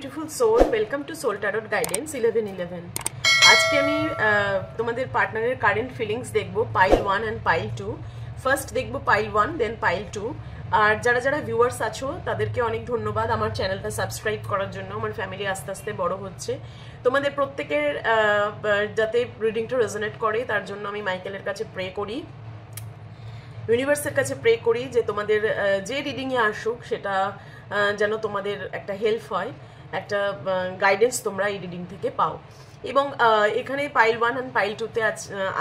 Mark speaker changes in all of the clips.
Speaker 1: Beautiful soul, welcome to soul tarot guidance 1111। আজকে আমি তোমাদের পার্টনারের কারেন্ট ফিলিংস দেখবো পাইল 1 অ্যান্ড পাইল 2। ফার্স্ট দেখবো পাইল 1, দেন পাইল 2। আর যারা যারা ভিউয়ার্স আছো তাদেরকে অনেক ধন্যবাদ আমার চ্যানেলটা সাবস্ক্রাইব করার জন্য। আমার ফ্যামিলি আস্তে আস্তে বড় হচ্ছে। তোমাদের প্রত্যেকের যাতে রিডিংটা রেজোনেট করে তার জন্য আমি মাইকেলের কাছে প্রে করি, ইউনিভার্সের কাছে প্রে করি যে তোমাদের যে রিডিংয়ে আসুক সেটা যেন তোমাদের একটা হেল্প হয়, একটা গাইডেন্স তোমরা এই রিডিং থেকে পাও। এবং এখানে পাইল 1 অ্যান্ড পাইল 2তে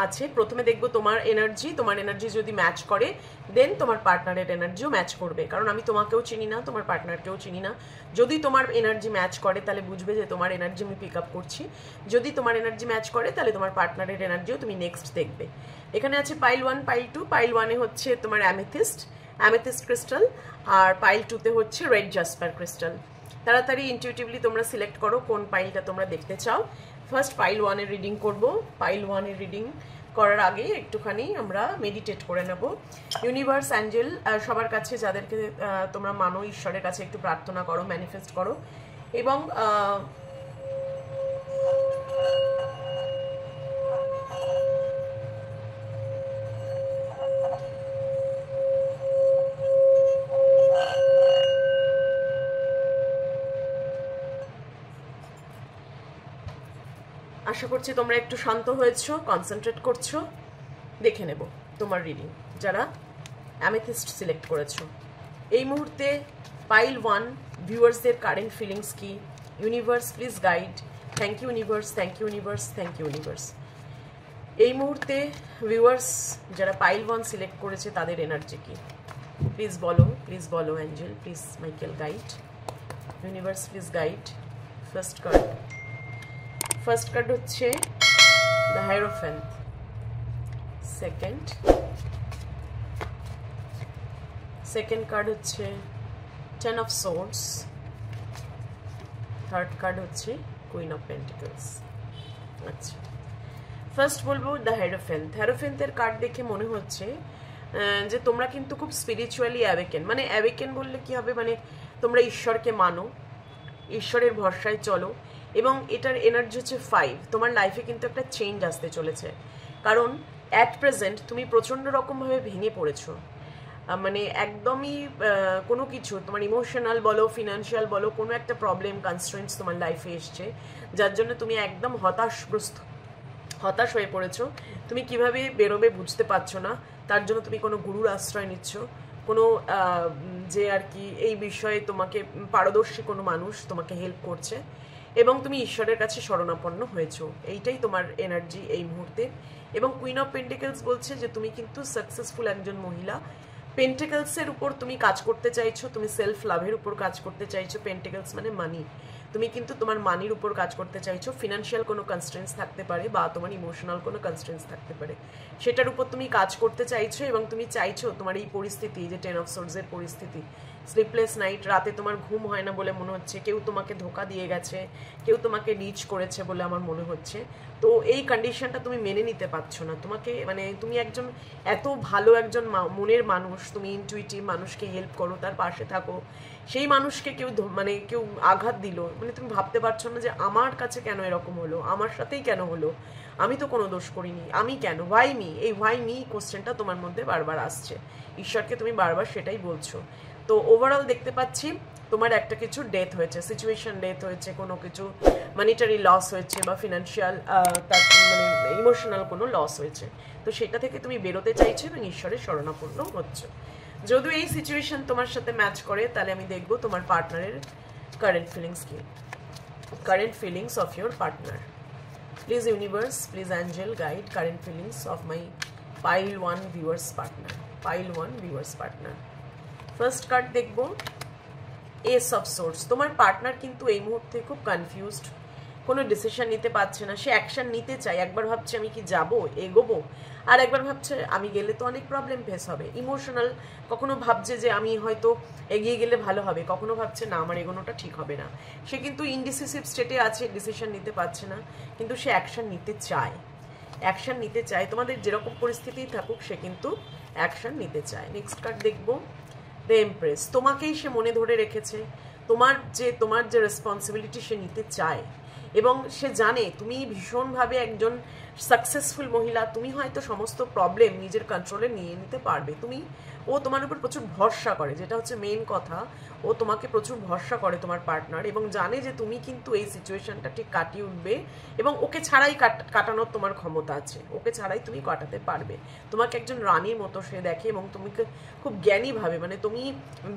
Speaker 1: আছে। প্রথমে দেখবো তোমার এনার্জি যদি ম্যাচ করে দেন তোমার পার্টনারের এনার্জিও ম্যাচ করবে, কারণ আমি তোমাকেও চিনি না, তোমার পার্টনারকেও চিনি না। যদি তোমার এনার্জি ম্যাচ করে তাহলে বুঝবে যে তোমার এনার্জি আমি পিক আপ করছি। যদি তোমার এনার্জি ম্যাচ করে তাহলে তোমার পার্টনারের এনার্জিও তুমি নেক্সট দেখবে। এখানে আছে পাইল 1, পাইল 2। পাইল 1-এ হচ্ছে তোমার অ্যামেথিস্ট ক্রিস্টাল, আর পাইল 2-তে হচ্ছে রেড জাসপার ক্রিস্টাল। তাড়াতাড়ি ইনটিউটিভলি তোমরা সিলেক্ট করো কোন পাইলটা তোমরা দেখতে চাও। ফার্স্ট পাইল 1-এর রিডিং করব। পাইল 1-এর রিডিং করার আগে একটুখানি আমরা মেডিটেট করে নেব। ইউনিভার্স, অ্যাঞ্জেল, সবার কাছে যাদেরকে তোমরা মানো, ঈশ্বরের কাছে একটু প্রার্থনা করো, ম্যানিফেস্ট করো। এবং আশা করছি তোমরা একটু শান্ত হয়েছো, কনসেন্ট্রেট করছো। দেখে নেব তোমার রিডিং যারা অ্যামেথিস্ট সিলেক্ট করেছো। এই মুহূর্তে পাইল 1 ভিউয়ার্সদের কারেন্ট ফিলিংস কি? Universe please guide. Thank you universe, thank you universe, thank you universe. এই মুহূর্তে ভিউয়ার্স যারা পাইল 1 সিলেক্ট করেছে তাদের এনার্জি কি? প্লিজ বলো Angel, please Michael guide, universe please guide. First card হচ্ছে দ্য হায়েরোফ্যান্ট, সেকেন্ড কার্ড হচ্ছে 10 অফ সোর্ডস, থার্ড কার্ড হচ্ছে কুইন অফ পেন্টিকলস। আচ্ছা, ফার্স্ট বলবো দ্য হায়েরোফ্যান্টের কার্ড দেখে মনে হচ্ছে যে তোমরা কিন্তু খুব স্পিরিচুয়ালি অ্যাওয়েকেন। মানে অ্যাওয়েকেন বললে কি হবে, মানে তোমরা ঈশ্বরকে মানো, ঈশ্বরের ভরসায় চলো। এবং এটার এনার্জি হচ্ছে 5। তোমার লাইফে কিন্তু একটা চেঞ্জ আসতে চলেছে, কারণ অ্যাট প্রেজেন্ট তুমি প্রচণ্ড রকমভাবে ভেঙে পড়েছো। মানে একদমই কোনো কিছু তোমার ইমোশনাল বলো, ফিনান্সিয়াল বলো, কোনো একটা প্রবলেম, কনস্ট্রেন্টস তোমার লাইফে এসছে, যার জন্য তুমি একদম হতাশ হয়ে পড়েছো। তুমি কিভাবে বেরোবে বুঝতে পারছো না। তার জন্য তুমি কোনো গুরুর আশ্রয় নিচ্ছ, কোনো যে আর কি এই বিষয়ে তোমাকে পারদর্শী কোনো মানুষ তোমাকে হেল্প করছে, এবং তুমি ঈশ্বরের কাছে শরণাপন্ন হয়েছো। এইটাই তোমার এনার্জি এই মুহূর্তে। এবং কুইন অফ পেন্টিকলস বলছে যে তুমি কিন্তু সাকসেসফুল একজন মহিলা। পেন্টিকলসের উপর তুমি কাজ করতে চাইছো, তুমি সেলফ লাভের উপর কাজ করতে চাইছো। পেন্টিকলস মানে মানি, তুমি কিন্তু তোমার মানির উপর কাজ করতে চাইছো। ফিনান্সিয়াল কোনো কনস্ট্রেন্টস থাকতে পারে বা তোমার ইমোশনাল কোনো কনস্ট্রেন্টস থাকতে পারে, সেটার উপর তুমি কাজ করতে চাইছো। এবং তুমি চাইছো তোমার এই পরিস্থিতি, যে 10 অফ সোর্ডসের পরিস্থিতি, স্লিপলেস নাইট, রাতে তোমার ঘুম হয় না বলে মনে হচ্ছে, কেউ তোমাকে ধোকা দিয়ে গেছে, কেউ তোমাকে নিচ করেছে বলে আমার মনে হচ্ছে। তো এই কন্ডিশনটা তুমি মেনে নিতে পারছো না। তোমাকে মানে তুমি একজন এত ভালো একজন মনের মানুষ, তুমি ইনটুইটিভ, মানুষকে হেল্প করো, তার পাশে থাকো। সেই মানুষকে কেউ আঘাত দিল, মানে তুমি ভাবতে পারছো না যে আমার কাছে কেন এরকম হলো, আমার সাথেই কেন হলো, আমি তো কোনো দোষ করিনি, আমি কেন, ওয়াই মি, এই ওয়াই মি কোশ্চেনটা তোমার মধ্যে বারবার আসছে। ঈশ্বরকে তুমি বারবার সেটাই বলছো। তো ওভারঅল দেখতে পাচ্ছি তোমার একটা কিছু ডেথ হয়েছে, সিচুয়েশন ডেথ হয়েছে, কোনো কিছু মানিটারি লস হয়েছে বা ফিনান্সিয়াল মানে ইমোশনাল কোনো লস হয়েছে। তো সেটা থেকে তুমি বেরোতে চাইছো এবং ঈশ্বরের শরণাপন্ন হচ্ছে। যদিও এই সিচুয়েশন তোমার সাথে ম্যাচ করে, তাহলে আমি দেখবো তোমার পার্টনারের কারেন্ট ফিলিংস কি। Current feelings of your partner, please universe, please angel guide current feelings of my pile 1 viewers partner. Pile 1 viewers partner. First card দেখবো এস অফ সোর্স। তোমার পার্টনার কিন্তু এই মুহূর্তে খুব কনফিউজড, কোনো ডিসিশন নিতে পারছে না। সে অ্যাকশন নিতে চায়, একবার ভাবছে আমি কি যাবো, এগোবো, আর একবার ভাবছে আমি গেলে তো অনেক প্রবলেম ফেস হবে। ইমোশনাল, কখনো ভাবছে যে আমি হয়তো এগিয়ে গেলে ভালো হবে, কখনো ভাবছে না আমার এগোনোটা ঠিক হবে না। সে কিন্তু ইনডিসিসিভ স্টেটে আছে, ডিসিশন নিতে পারছে না, কিন্তু সে অ্যাকশন নিতে চায়। তোমাদের যেরকম পরিস্থিতি থাকুক সে কিন্তু অ্যাকশন নিতে চায়। নেক্সট কার্ড দেখবো দ্য এমপ্রেস। তোমাকেই সে মনে ধরে রেখেছে, তোমার যে রেসপন্সিবিলিটি সে নিতে চায়, এবং সে জানে তুমি ভীষণভাবে একজন সাকসেসফুল মহিলা, তুমি হয়তো সমস্ত প্রবলেম নিজের কন্ট্রোলে নিয়ে নিতে পারবে। ও তোমার উপর প্রচুর ভরসা করে, যেটা হচ্ছে মেইন কথা। ও তোমাকে প্রচুর ভরসা করে তোমার পার্টনার, এবং জানে যে তুমি কিন্তু এই সিচুয়েশনটা ঠিক কাটিয়ে উঠবে, এবং ওকে ছাড়াই কাটানোর তোমার ক্ষমতা আছে, ওকে ছাড়াই তুমি কাটাতে পারবে। তোমাকে একজন রানীর মতো সে দেখে, এবং তোমাকে খুব জ্ঞানীভাবে, মানে তুমি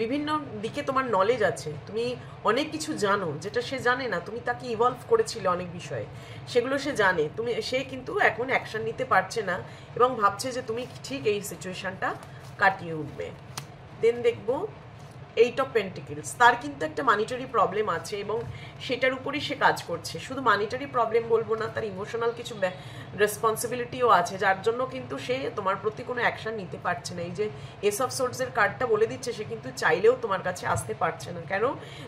Speaker 1: বিভিন্ন দিকে তোমার নলেজ আছে, তুমি অনেক কিছু জানো যেটা সে জানে না। তুমি তাকে ইভলভ করেছিলে অনেক বিষয়ে, সেগুলো সে জানে। সে কিন্তু এখন অ্যাকশন নিতে পারছে না, এবং ভাবছে যে তুমি ঠিক এই সিচুয়েশনটা কাটিয়ে উঠবে। দেন দেখবো 8 অফ পেন্টিকলস। তার কিন্তু একটা মানিটারি প্রবলেম আছে, এবং সেটার উপরই সে কাজ করছে। শুধু মানিটারি প্রবলেম বলবো না, তার ইমোশনাল কিছু রেসপন্সিবিলিটিও আছে, যার জন্য কিন্তু সে তোমার প্রতি কোনো অ্যাকশন নিতে পারছে না। এই যে এস অফ সোর্টসের কার্ডটা বলে দিচ্ছে, সে কিন্তু চাইলেও তোমার কাছে আসতে পারছে না। কেন?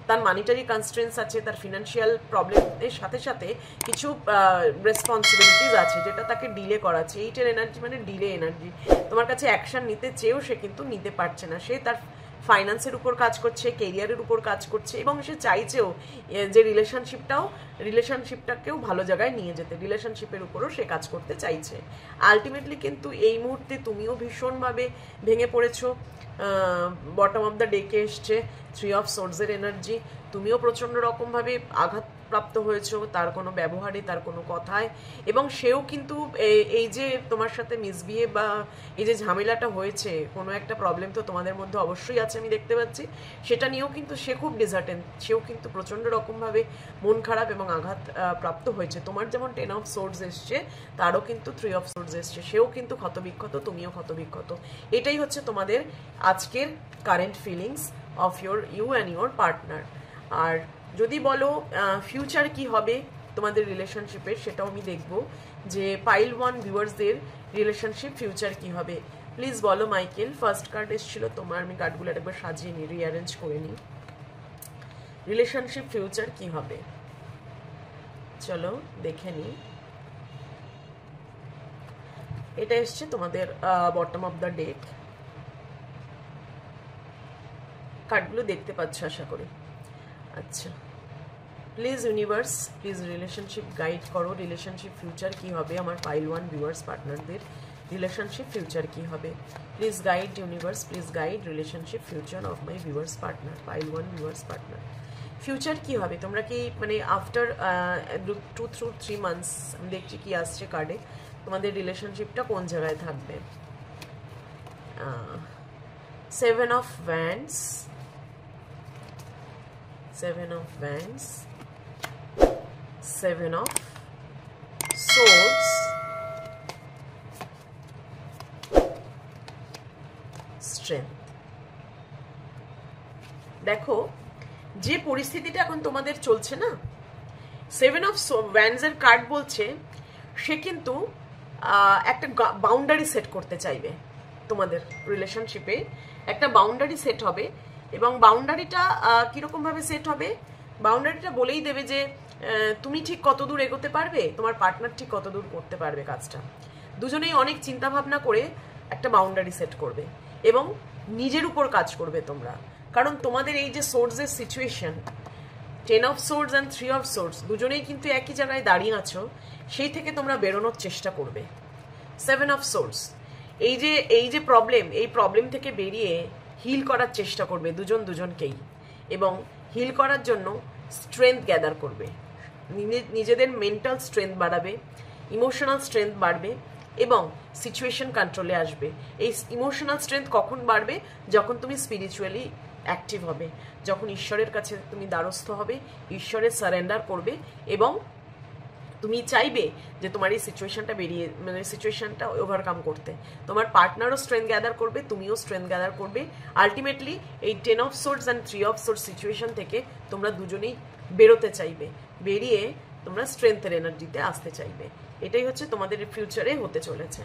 Speaker 1: তার মানিটারি কনস্ট্রেন্টস আছে, তার ফিনান্সিয়াল প্রবলেমের সাথে সাথে কিছু রেসপন্সিবিলিটিস আছে, যেটা তাকে ডিলে করাচ্ছে। এইটার এনার্জি মানে ডিলে এনার্জি। তোমার কাছে অ্যাকশন নিতে চেয়েও সে কিন্তু নিতে পারছে না। সে তার ফাইন্যান্সের উপর কাজ করছে, কেরিয়ারের উপর কাজ করছে, এবং সে চাইছেও যে রিলেশনশিপটাকেও ভালো জায়গায় নিয়ে যেতে, রিলেশনশিপের উপরও সে কাজ করতে চাইছে। আলটিমেটলি কিন্তু এই মুহূর্তে তুমিও ভীষণভাবে ভেঙে পড়েছো। বটম অফ দ্য ডেকে এসছে 3 অফ সোর্ডসের এনার্জি। তুমিও প্রচণ্ড রকমভাবে আঘাতপ্রাপ্ত হয়েছো তার কোনো ব্যবহারে, তার কোনো কথায়, এবং সেও কিন্তু এই যে তোমার সাথে মিসবিহেভ বা এই যে ঝামেলাটা হয়েছে, কোনো একটা প্রবলেম তো তোমাদের মধ্যে অবশ্যই আছে, আমি দেখতে পাচ্ছি। সেটা নিয়েও কিন্তু সে খুব ডিসার্টেন, সেও কিন্তু প্রচণ্ড রকমভাবে মন খারাপ এবং আঘাত প্রাপ্ত হয়েছে। তোমার যেমন 10 অফ সোর্ডস এসছে, তারও কিন্তু 3 অফ সোর্ডস এসছে, সেও কিন্তু ক্ষতবিক্ষত, তুমিও ক্ষতবিক্ষত। এটাই হচ্ছে তোমাদের আজকের current feelings of you and your partner. আর যদি বলো ফিউচার কি হবে তোমাদের রিলেশনশিপের, সেটাও আমি দেখব যে পাইল 1 ভিউয়ার্সদের রিলেশনশিপ ফিউচার কি হবে। প্লিজ বলো মাইকেল। ফার্স্ট কার্ড এসেছিল তোমার, আমি কার্ডগুলো একবার সাজিয়ে নিই, রিঅ্যারেঞ্জ করে নিই। রিলেশনশিপ ফিউচার কি হবে চলো দেখে নিই। এটা এসছে তোমাদের বটম অফ দ্য ডেক। কার্ডগুলো দেখতে পাচ্ছ আশা করি। আচ্ছা, please universe, please relationship guide করো। রিলেশনশিপ ফিউচার কি হবে আমার পাইল 1 ভিউয়ার্স পার্টনারদের? রিলেশনশিপ ফিউচার কি হবে? Please guide universe, please guide relationship future of my viewers partner, pile 1 viewers partner. Future কি হবে? তোমরা কি মানে আফটার 2 to 3 months, আমি দেখছি কি আসছে কার্ডে, তোমাদের রিলেশনশিপটা কোন জায়গায় থাকবে? 7 of Wands, 7 of Wands, 7 of Swords, Strength. দেখো যে পরিস্থিতিটা এখন তোমাদের চলছে না, 7 of Wands এর কার্ড বলছে সে কিন্তু একটা বাউন্ডারি সেট করতে চাইবে। তোমাদের রিলেশনশিপে একটা বাউন্ডারি সেট হবে, এবং বাউন্ডারিটা কিরকম ভাবে সেট হবে? বাউন্ডারিটা বলেই দেবে যে তুমি ঠিক কতদূর এগোতে পারবে, তোমার পার্টনার ঠিক কতদূর করতে পারবে কাজটা। দুজনেই অনেক চিন্তা ভাবনা করে একটা বাউন্ডারি সেট করবে, এবং নিজের উপর কাজ করবে তোমরা। কারণ তোমাদের এই যে সোর্সের situation, 10 of Swords and 3 of Swords, দুজনেই কিন্তু একই জায়গায় দাঁড়িয়ে আছো, সেই থেকে তোমরা বেরোনোর চেষ্টা করবে। 7 of Swords, এই যে প্রবলেম, এই প্রবলেম থেকে বেরিয়ে হিল করার চেষ্টা করবে দুজনকেই, এবং হিল করার জন্য স্ট্রেংথ গ্যাদার করবে, নিজেদের মেন্টাল স্ট্রেংথ বাড়াবে, ইমোশনাল স্ট্রেংথ বাড়বে, এবং সিচুয়েশন কন্ট্রোলে আসবে। এই ইমোশনাল স্ট্রেংথ কখন বাড়বে? যখন তুমি স্পিরিচুয়ালি অ্যাক্টিভ হবে, যখন ঈশ্বরের কাছে তুমি দ্বারস্থ হবে, ঈশ্বরের সারেন্ডার করবে, এবং তুমি চাইবে যে তোমার এই সিচুয়েশনটা মানে সিচুয়েশনটা ওভারকাম করতে। তোমার পার্টনারও স্ট্রেংথ গ্যাদার করবে, তুমিও স্ট্রেংথ গ্যাদার করবে। আলটিমেটলি এই 10 of Swords and 3 of Swords situation থেকে তোমরা দুজনেই বেরোতে চাইবে, বেরিয়ে তোমরা স্ট্রেংথের এনার্জিতে আসতে চাইবে। এটাই হচ্ছে তোমাদের ফিউচারে হতে চলেছে।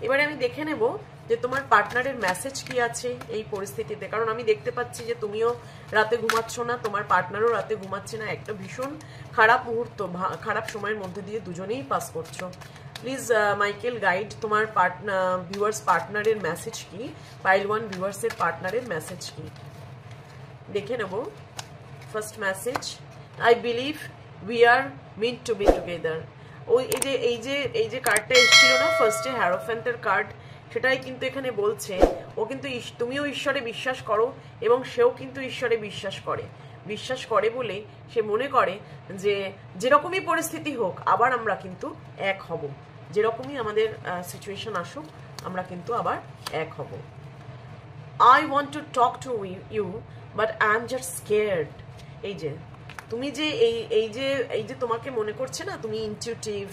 Speaker 1: এবারে আমি দেখে নেব যে তোমার পার্টনারের মেসেজ কি আছে এই পরিস্থিতিতে। কারণ আমি দেখতে পাচ্ছি যে তুমিও রাতে ঘুমাচ্ছ না, তোমার পার্টনারও রাতে ঘুমাচ্ছে না, একটা ভীষণ খারাপ মুহূর্ত, খারাপ সময়ের মধ্যে দিয়ে দুজনেই পাস করছো। প্লিজ মাইকেল গাইড তোমার ভিউয়ার্স পার্টনারের মেসেজ কি, পাইল 1 ভিউয়ার্সের পার্টনারের মেসেজ কি দেখে নেব। First message, I believe we are meant to be together. ওই এই যে কার্ডটা এসেছিল না ফার্স্টে, হ্যারোফ্যান্টের কার্ড, সেটাই কিন্তু এখানে বলছে ও কিন্তু তুমিও ঈশ্বরে বিশ্বাস করো এবং সেও কিন্তু ঈশ্বরে বিশ্বাস করে বলেই সে মনে করে যে যেরকমই পরিস্থিতি হোক আবার আমরা কিন্তু এক হব, যেরকমই আমাদের সিচুয়েশন আসুক আমরা কিন্তু আবার এক হব। I want to talk to you but I'm just scared। এই যে তুমি যে এই যে তোমাকে মনে করছে না তুমি ইনটিউটিভ,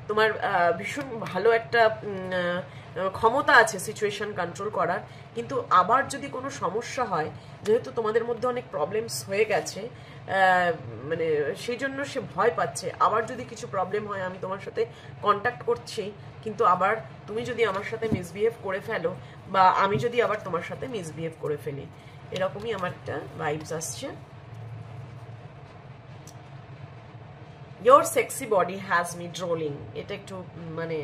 Speaker 1: তোমার ভীষণ ভালো একটা ক্ষমতা আছে সিচুয়েশন কন্ট্রোল করার, কিন্তু আবার যদি কোনো সমস্যা হয়, যেহেতু তোমাদের মধ্যে অনেক প্রবলেমস হয়ে গেছে, মানে সেই জন্য সে ভয় পাচ্ছে আবার যদি কিছু প্রবলেম হয় আমি তোমার সাথে কন্ট্যাক্ট করছি, কিন্তু আবার তুমি যদি আমার সাথে মিসবিহেভ করে ফেলো বা আমি যদি আবার তোমার সাথে মিসবিহেভ করে ফেলি, এরকমই আমার একটা ভাইবস আসছে। Your sexy body has me drooling। এটা একটু মানে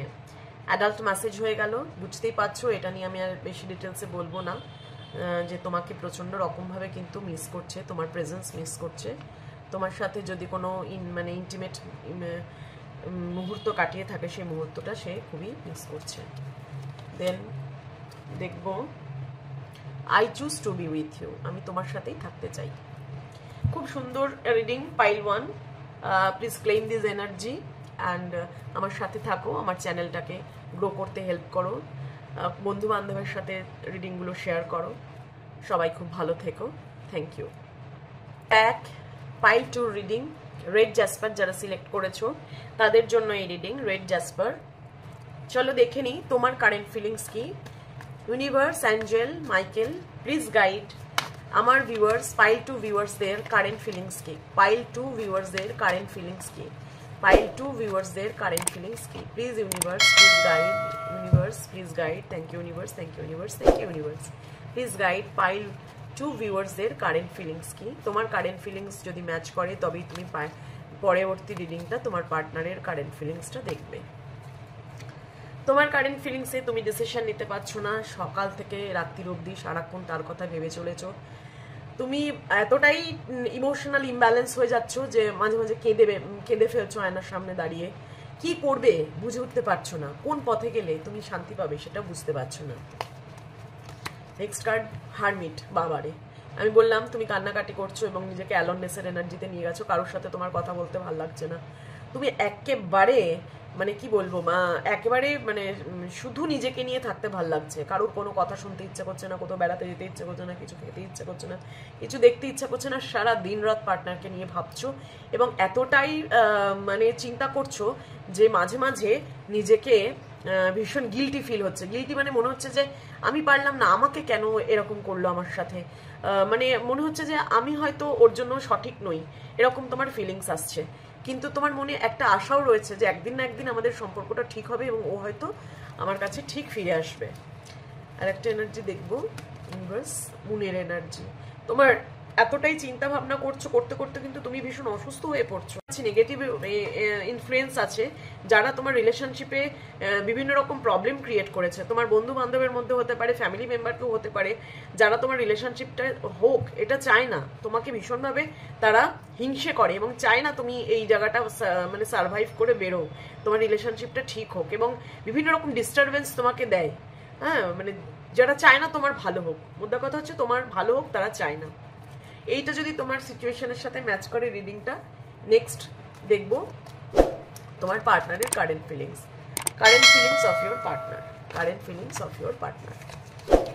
Speaker 1: অ্যাডাল্ট মেসেজ হয়ে গেল, বুঝতেই পারছো। এটা নিয়ে আমি আর বেশি ডিটেলসে বলবো না, যে তোমাকে প্রচণ্ড রকমভাবে কিন্তু মিস করছে, তোমার প্রেজেন্স মিস করছে, তোমার সাথে যদি কোনো মানে ইন্টিমেট মুহূর্ত কাটিয়ে থাকে সেই মুহূর্তটা সে খুবই মিস করছে। দেন দেখব I choose to be with you, আমি তোমার সাথেই থাকতে চাই। খুব সুন্দর reading pile 1। Please claim this energy and আমার সাথে থাকো, আমার চ্যানেলটাকে গ্রো করতে হেল্প করো, বন্ধু বান্ধবের সাথে রিডিংগুলো শেয়ার করো। সবাই খুব ভালো থেকো, thank you. Pile 2 reading, red jasper যারা সিলেক্ট করেছো তাদের জন্য এই রিডিং রেড জাসপার। চলো দেখে নিই তোমার কারেন্ট ফিলিংস কি। Universe, Angel, Michael, please guide আমার ভিউয়ার্স, পাইল 2 ভিউয়ার্সদের কারেন্ট ফিলিংস কি, পাইল 2 ভিউয়ার্সদের কারেন্ট ফিলিংস কি, পাইল 2 ভিউয়ার্সদের কারেন্ট ফিলিংস কি। Please universe, please guide, universe please guide, thank you universe, thank you universe, thank you universe, please guide pile 2 ভিউয়ার্সদের current feelings কি। তোমার current feelings যদি match করে তবেই তুমি পরবর্তী রিডিংটা তোমার পার্টনারের কারেন্ট ফিলিংসটা দেখবে। তোমার কারেন্ট ফিলিংসে তুমি ডিসিশন নিতে পারছো না, সকাল থেকে রাত্রির অবধি সারাক্ষণ তার কথা ভেবে চলেছো, তুমি এতটাই ইমোশনাল ইমব্যালেন্স হয়ে যাচ্ছ যে মাঝে মাঝে কেঁদে ফেলছো আয়নার সামনে দাঁড়িয়ে। কি করবে বুঝে উঠতে পারছো না, কোন পথে গেলে তুমি শান্তি পাবে সেটা বুঝতে পারছো না। Next card hermit. বাবারে, আমি বললাম তুমি কান্নাকাটি করছো এবং নিজেকে অ্যালোননেসের এনার্জিতে নিয়ে গেছো, কারোর সাথে তোমার কথা বলতে ভালো লাগছে না, তুমি একেবারে মানে কি বলবো মা, একেবারে মানে শুধু নিজেকে নিয়ে থাকতে ভাল লাগছে, কারোর কোনো কথা শুনতে ইচ্ছা করছে না, কোথাও বেড়াতে যেতে ইচ্ছা করছে না, কিছু খেতে ইচ্ছা করছে না, কিছু দেখতে ইচ্ছা করছে না, সারা দিন রাত পার্টনারকে নিয়ে ভাবছো এবং এতটাই মানে চিন্তা করছো যে মাঝে মাঝে নিজেকে ভীষণ গিল্টি ফিল হচ্ছে। গিল্টি মানে মনে হচ্ছে যে আমি পারলাম না, আমাকে কেন এরকম করলো আমার সাথে, মানে মনে হচ্ছে যে আমি হয়তো ওর জন্য সঠিক নই, এরকম তোমার ফিলিংস আসছে। কিন্তু তোমার মনে একটা আশাও রয়েছে যে একদিন না একদিন আমাদের সম্পর্কটা ঠিক হবে এবং ও হয়তো আমার কাছে ঠিক ফিরে আসবে। আর একটা এনার্জি দেখবো, ইউনিভার্স, মুনের এনার্জি। তোমার এতটাই চিন্তা ভাবনা করতে করতে কিন্তু তুমি ভীষণ অসুস্থ হয়ে পড়ছো। নেগেটিভ ইনফ্লুয়েন্স আছে যারা তোমার রিলেশনশিপে বিভিন্ন রকম প্রবলেম ক্রিয়েট করেছে, তোমার বন্ধু বান্ধবের মধ্যে হতে পারে, ফ্যামিলি মেম্বারকেও হতে পারে, যারা তোমার রিলেশনশিপটা হোক এটা চায় না, তোমাকে ভীষণভাবে তারা হিংসে করে এবং চায় না তুমি এই জায়গাটা মানে সারভাইভ করে বেরো, তোমার রিলেশনশিপটা ঠিক হোক এবং বিভিন্ন রকম ডিস্টারবেন্স তোমাকে দেয়। হ্যাঁ, মানে যারা চায় না তোমার ভালো হোক, মোদ্দা কথা হচ্ছে তোমার ভালো হোক তারা চায় না। এইটা যদি তোমার সিচুয়েশনের সাথে ম্যাচ করে রিডিংটা, নেক্সট দেখবো তোমার পার্টনারের current feelings of your partner, current feelings of your partner.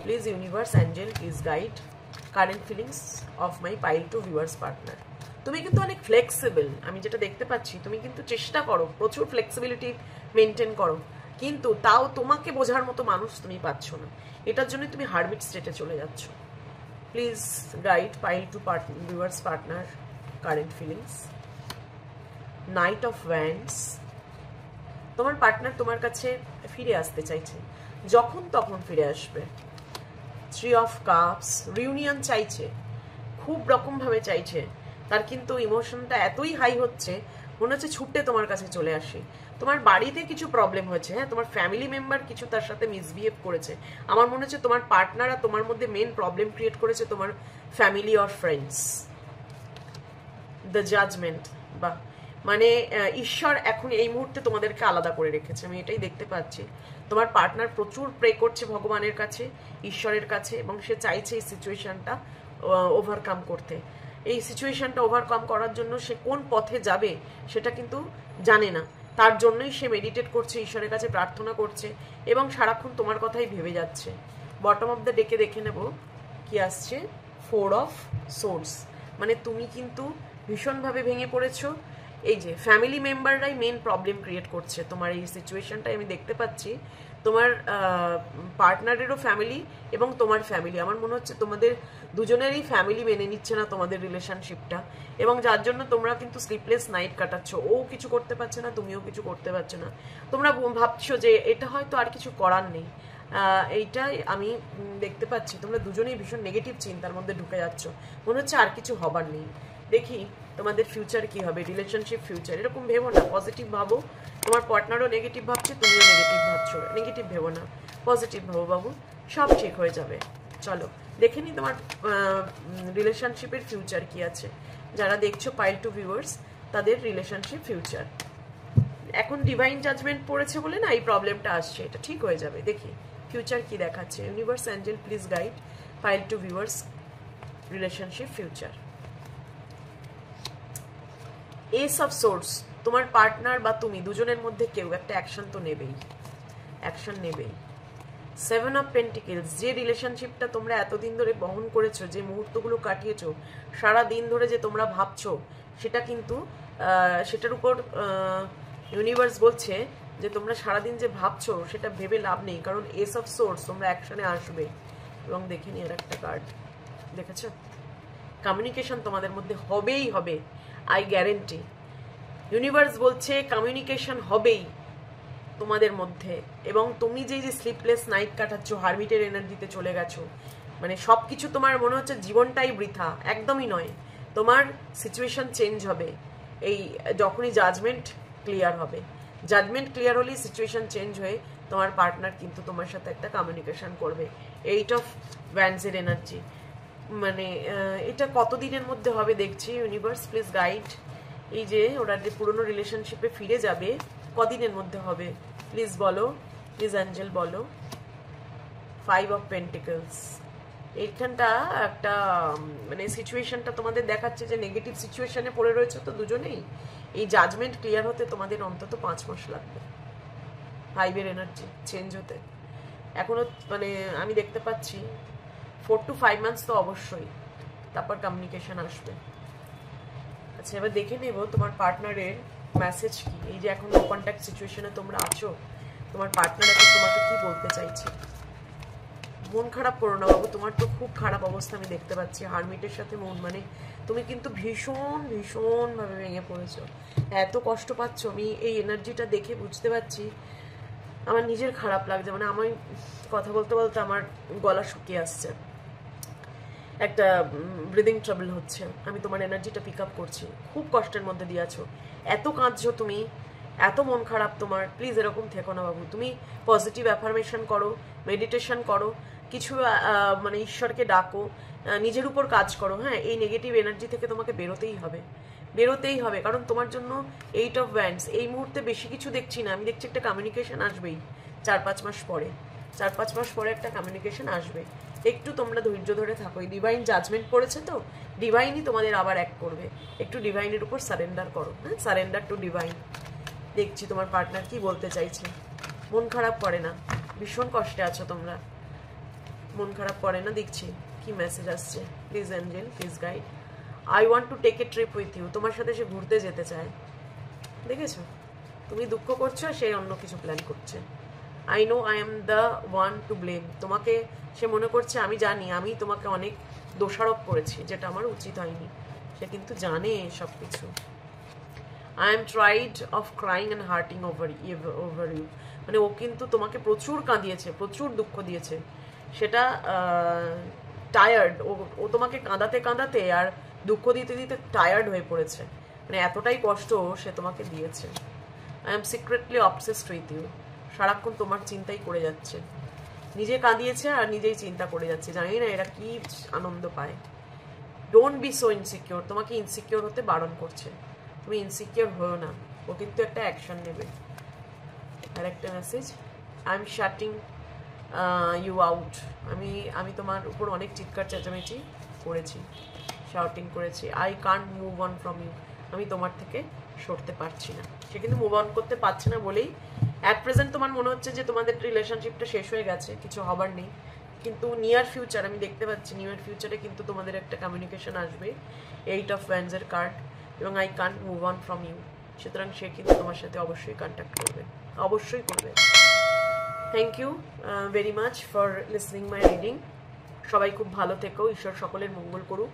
Speaker 1: Please universe, angel, please guide current feelings of my pile 2 viewers partner. তুমি কিন্তু অনেক ফ্লেক্সিবল, আমি যেটা দেখতে পাচ্ছি তুমি কিন্তু চেষ্টা করো, প্রচুর ফ্লেক্সিবিলিটি মেনটেন করো, কিন্তু তাও তোমাকে বোঝার মতো মানুষ তুমি পাচ্ছ না, এটার জন্য তুমি হারমিট স্টেটে চলে যাচ্ছ। Please guide pile 2 viewers partner current feelings. Knight of wands. তোমার পার্টনার তোমার কাছে ফিরে আসতে চাইছে, যখন তখন ফিরে আসবে। 3 অফ কাপস, রিউনিয়ন চাইছে, খুব রকমভাবে চাইছে, তার কিন্তু ইমোশনটা এতই হাই হচ্ছে মনে হচ্ছে ছুটে তোমার কাছে চলে আসে। তোমার বাড়িতে কিছু প্রবলেম হয়েছে, হ্যাঁ, তোমার ফ্যামিলি মেম্বার কিছু তার সাথে মিসবিহেভ করেছে, আমার মনে হচ্ছে তোমার পার্টনার আর তোমার মধ্যে মেন প্রবলেম ক্রিয়েট করেছে তোমার family or friends. The judgement, বা মানে ঈশ্বর এখন এই মুহূর্তে তোমাদেরকে আলাদা করে রেখেছে, আমি এটাই দেখতে পাচ্ছি। তোমার পার্টনার প্রচুর প্রে করছে ভগবানের কাছে, ঈশ্বরের কাছে, এবং সে চাইছে এই সিচুয়েশনটা ওভারকাম করতে। এই সিচুয়েশনটা ওভারকাম করার জন্য সে কোন পথে যাবে সেটা কিন্তু জানে না, তার জন্যই সে মেডিটেট করছে, ঈশ্বরের কাছে প্রার্থনা করছে, এবং সারাক্ষণ তোমার কথাই ভেবে যাচ্ছে। বটম অফ দ্য ডেকে দেখে নেব কি আসছে, 4 অফ সোর্স, মানে তুমি কিন্তু ভীষণভাবে ভেঙে পড়েছো। এই যে ফ্যামিলি মেম্বাররাই মেন প্রবলেম ক্রিয়েট করছে তোমার এই সিচুয়েশনটাই আমি দেখতে পাচ্ছি। তোমার পার্টনারেরও ফ্যামিলি এবং তোমার ফ্যামিলি, আমার মনে হচ্ছে তোমাদের দুজনেরই ফ্যামিলি মেনে নিচ্ছে না তোমাদের রিলেশনশিপটা, এবং যার জন্য তোমরা কিন্তু স্লিপলেস নাইট কাটাচ্ছ। ও কিছু করতে পারছে না, তুমিও কিছু করতে পারছো না। তোমরা ভাবছো যে এটা হয়তো আর কিছু করার নেই। এইটাই আমি দেখতে পাচ্ছি, তোমরা দুজনেই ভীষণ নেগেটিভ চিন্তার মধ্যে ঢুকে যাচ্ছ, মনে হচ্ছে আর কিছু হবার নেই। দেখি তোমাদের ফিউচার কি হবে, রিলেশনশিপ ফিউচার, এরকম ভেবো না, পজিটিভ ভাবো। তোমার পার্টনারও নেগেটিভ ভাবছে, তুমিও নেগেটিভ ভাবছো, নেগেটিভ ভেবো না, পজিটিভ ভাবো বাবু, সব ঠিক হয়ে যাবে। চলো দেখে নি তোমার রিলেশনশিপের ফিউচার কি আছে। যারা দেখছো পাইল টু ভিউয়ার্স, তাদের রিলেশনশিপ ফিউচার এখন ডিভাইন জাজমেন্ট পড়েছে বলে না এই প্রবলেমটা আসছে, এটা ঠিক হয়ে যাবে। দেখি ফিউচার কি দেখাচ্ছে universe, angel please guide pile two viewers relationship future. Ace of swords, তোমার পার্টনার বা তুমি দুজনের মধ্যে কেউ একটা অ্যাকশন তো নেবেই, অ্যাকশন নেবেই। 7 অফ পেন্টিকেলস, যে রিলেশনশিপটা তোমরা এতদিন ধরে বহন করেছো, যে মুহূর্তগুলো কাটিয়েছো, সারা দিন ধরে যে তোমরা ভাবছো, সেটা কিন্তু সেটার উপর ইউনিভার্স বলছে যে তোমরা সারাদিন যে ভাবছো সেটা ভেবে লাভ নেই, কারণ এস অফ সোর্স, তোমরা অ্যাকশনে আসবে। এবং দেখে নি আর একটা কার্ড দেখেছো, কমিউনিকেশন তোমাদের মধ্যে হবেই হবে, আই গ্যারেন্টি। ইউনিভার্স বলছে কমিউনিকেশন হবেই তোমাদের মধ্যে, এবং তুমি যে স্লিপলেস নাইট কাটাচ্ছ, হারমিটের এনার্জিতে চলে গেছো, মানে সব কিছু তোমার মনে হচ্ছে জীবনটাই বৃথা, একদমই নয়। তোমার সিচুয়েশন চেঞ্জ হবে এই যখনই জাজমেন্ট ক্লিয়ার হবে। জাজমেন্ট ক্লিয়ার হলেই সিচুয়েশন চেঞ্জ হয়ে তোমার পার্টনার কিন্তু তোমার সাথে একটা কমিউনিকেশন করবে। 8 অফ ওয়ান্ডসের এনার্জি, মানে এটা কতদিনের মধ্যে হবে দেখছি ইউনিভার্স, প্লিজ গাইড। এই যে ওরা যে পুরনো রিলেশনশিপে ফিরে যাবে, কদিনের মধ্যে হবে প্লিজ বলো, প্লিজ অ্যাঞ্জেল বলো। 5 অফ পেন্টিকলস, এইখানটা একটা মানে সিচুয়েশনটা তোমাদের দেখাচ্ছে যে নেগেটিভ সিচুয়েশনে পড়ে রয়েছে তো দুজনেই। এই জাজমেন্ট ক্লিয়ার হতে তোমাদের অন্তত 5 মাস লাগবে 5 এর এনার্জি চেঞ্জ হতে। এখনো মানে আমি দেখতে পাচ্ছি 4 to 5 মান্থস তো অবশ্যই, তারপর কমিউনিকেশন আসবে। আচ্ছা এবার দেখে নেব তোমার পার্টনারের মেসেজ কি। এই যে এখন কন্ট্যাক্ট সিচুয়েশনে তোমরা আছো, তোমার পার্টনার এখন তোমাকে কি বলতে চাইছে। মন খারাপ করো না বাবু, তোমার তো খুব খারাপ অবস্থা আমি দেখতে পাচ্ছি। হারমিটের সাথে মন, মানে তুমি কিন্তু ভীষণ ভীষণভাবে ভেঙে পড়েছো, এত কষ্ট পাচ্ছ। আমি এই এনার্জিটা দেখে বুঝতে পারছি, আমার নিজের খারাপ লাগছে, মানে আমি কথা বলতে বলতে আমার গলা শুকিয়ে আসছে, একটা ব্রিদিং ট্রাবল হচ্ছে। আমি তোমার এনার্জিটা পিক আপ করছি, খুব কষ্টের মধ্যে দিয়ে আছো, এত কাঁদছো তুমি, এত মন খারাপ তোমার। প্লিজ এরকম থেকো না বাবু, তুমি পজিটিভ অ্যাফার্মেশন করো, মেডিটেশন করো, কিছু মানে ঈশ্বরকে ডাকো, নিজের উপর কাজ করো। হ্যাঁ, এই নেগেটিভ এনার্জি থেকে তোমাকে বেরোতেই হবে, বেরোতেই হবে, কারণ তোমার জন্য 8 অফ ওয়ান্ডস এই মুহূর্তে বেশি কিছু দেখছি না। আমি দেখছি একটা কমিউনিকেশন আসবেই 4-5 মাস পরে, 4-5 মাস পরে একটা কমিউনিকেশন আসবে। একটু তোমরা ধৈর্য ধরে থাকো, এই ডিভাইন জাজমেন্ট পড়েছে তো, ডিভাইনই তোমাদের আবার এক করবে। একটু ডিভাইনের উপর সারেন্ডার করো, হ্যাঁ, সারেন্ডার টু ডিভাইন। দেখছি তোমার পার্টনার কি বলতে চাইছে। মন খারাপ করে না, ভীষণ কষ্টে আছো তোমরা, মন খারাপ করে না। দেখছি কি মেসেজ আসছে, please angel please guide. I want to take a trip with you, তোমার সাথে সে ঘুরতে যেতে চায়। দেখেছো, তুমি দুঃখ করছো, সে অন্য কিছু প্ল্যান করছে। I know I am the one to blame, তোমাকে সে মনে করছে আমি জানি আমি তোমাকে অনেক দোষারোপ করেছি, যেটা আমার উচিত হয়নি। সে কিন্তু জানে সব কিছু। I am tired of crying and hurting over you, মানে ও কিন্তু তোমাকে প্রচুর কাঁদিয়েছে, প্রচুর দুঃখ দিয়েছে, সেটা টায়ার্ড। ও তোমাকে কাঁদাতে কাঁদাতে আর দুঃখ দিতে দিতে টায়ার্ড হয়ে পড়েছে, মানে এতটাই কষ্ট সে তোমাকে দিয়েছে। I am secretly obsessed with you, সারাক্ষণ তোমার চিন্তাই করে যাচ্ছে, নিজে কাঁদিয়েছে আর নিজেই চিন্তা করে যাচ্ছে, জানি না এরা কি আনন্দ পায়। ডোন্ট বি সো ইনসিকিওর, তোমাকে ইনসিকিওর হতে বারণ করছে, তুমি ইনসিকিওর হও না, ও কিন্তু একটা অ্যাকশন নেবে। আর একটা message, I am shutting you out, আমি তোমার উপর অনেক চিৎকার চেঁচামেচি করেছি, শাউটিং করেছি। I can't move on from you, আমি তোমার থেকে সরতে পারছি না। সে কিন্তু মুভ অন করতে পারছে না বলেই অ্যাট প্রেজেন্ট তোমার মনে হচ্ছে যে তোমাদের রিলেশনশিপটা শেষ হয়ে গেছে, কিছু হবার নেই। কিন্তু নিয়ার ফিউচার আমি দেখতে পাচ্ছি, নিয়ার ফিউচারে কিন্তু তোমাদের একটা কমিউনিকেশন আসবে, 8 অফ ওয়ান্ডসের কার্ড, এবং I can't move on from you. সুতরাং সে কিন্তু তোমার সাথে অবশ্যই কন্ট্যাক্ট করবে, অবশ্যই করবে। Thank you very much for listening my reading. সবাই খুব ভালো থেকো, ঈশ্বর সকলের মঙ্গল করুক।